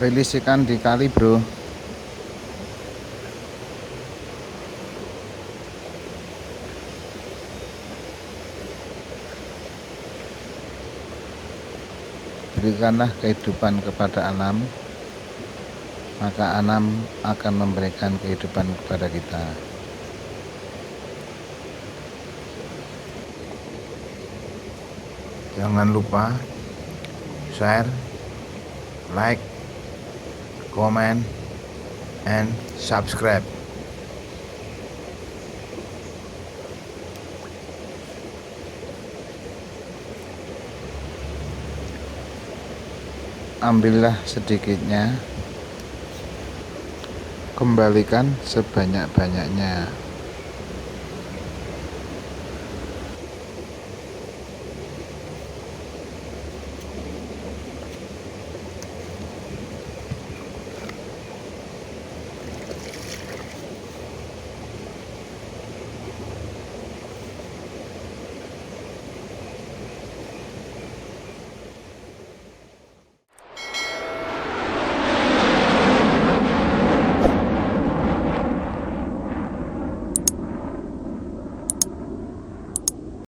rilis ikan di kali, bro. Berikanlah kehidupan kepada alam, maka alam akan memberikan kehidupan kepada kita. Jangan lupa share, like, comment, and subscribe. Ambillah sedikitnya, kembalikan sebanyak-banyaknya.